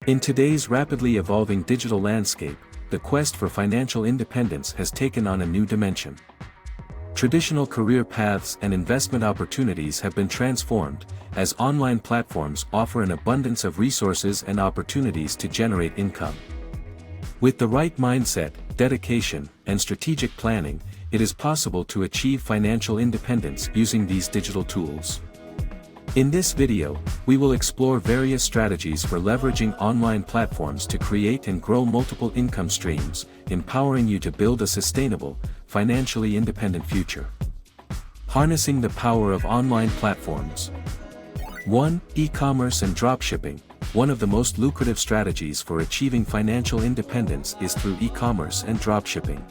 In today's rapidly evolving digital landscape, the quest for financial independence has taken on a new dimension. Traditional career paths and investment opportunities have been transformed, as online platforms offer an abundance of resources and opportunities to generate income. With the right mindset, dedication, and strategic planning, it is possible to achieve financial independence using these digital tools. In this video, we will explore various strategies for leveraging online platforms to create and grow multiple income streams, empowering you to build a sustainable, financially independent future. Harnessing the power of online platforms. 1. E-commerce and dropshipping. One of the most lucrative strategies for achieving financial independence is through e-commerce and dropshipping.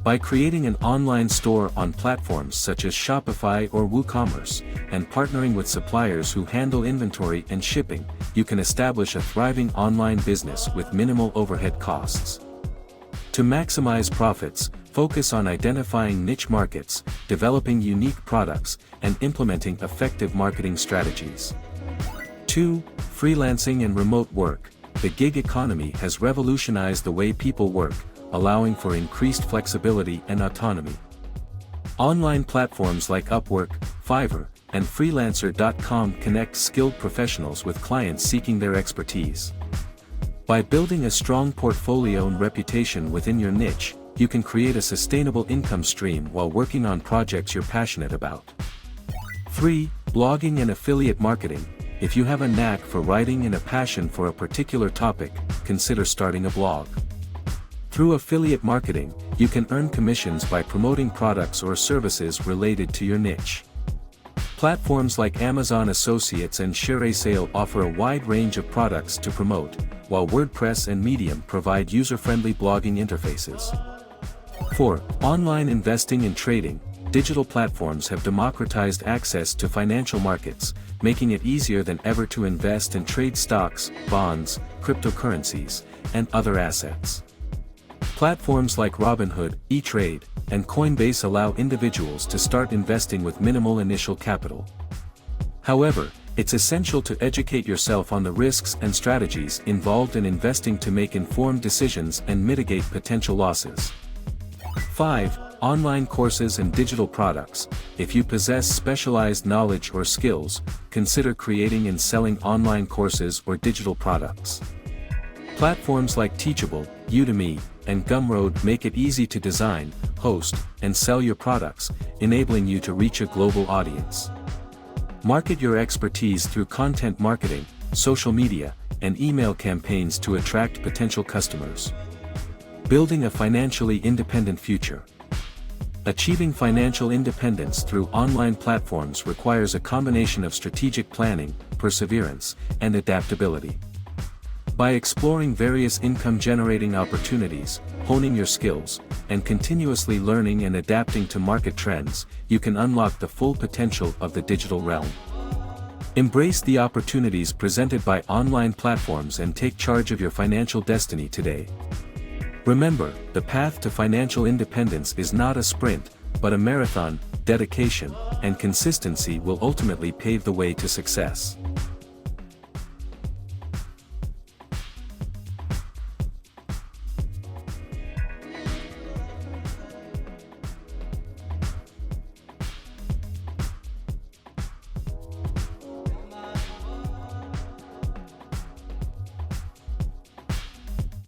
By creating an online store on platforms such as Shopify or WooCommerce, and partnering with suppliers who handle inventory and shipping, you can establish a thriving online business with minimal overhead costs. To maximize profits, focus on identifying niche markets, developing unique products, and implementing effective marketing strategies. 2. Freelancing and remote work. The gig economy has revolutionized the way people work, allowing for increased flexibility and autonomy. Online platforms like Upwork, Fiverr, and Freelancer.com connect skilled professionals with clients seeking their expertise. By building a strong portfolio and reputation within your niche, you can create a sustainable income stream while working on projects you're passionate about. 3. Blogging and affiliate marketing. If you have a knack for writing and a passion for a particular topic, consider starting a blog. Through affiliate marketing, you can earn commissions by promoting products or services related to your niche. Platforms like Amazon Associates and ShareASale offer a wide range of products to promote, while WordPress and Medium provide user-friendly blogging interfaces. 4. Online investing and trading. Digital platforms have democratized access to financial markets, making it easier than ever to invest and trade stocks, bonds, cryptocurrencies, and other assets. Platforms like Robinhood, E-Trade, and Coinbase allow individuals to start investing with minimal initial capital. However, it's essential to educate yourself on the risks and strategies involved in investing to make informed decisions and mitigate potential losses. 5. Online courses and digital products. If you possess specialized knowledge or skills, consider creating and selling online courses or digital products. Platforms like Teachable, Udemy, and Gumroad make it easy to design, host, and sell your products, enabling you to reach a global audience. Market your expertise through content marketing, social media, and email campaigns to attract potential customers. Building a financially independent future. Achieving financial independence through online platforms requires a combination of strategic planning, perseverance, and adaptability. By exploring various income-generating opportunities, honing your skills, and continuously learning and adapting to market trends, you can unlock the full potential of the digital realm. Embrace the opportunities presented by online platforms and take charge of your financial destiny today. Remember, the path to financial independence is not a sprint, but a marathon. Dedication and consistency will ultimately pave the way to success.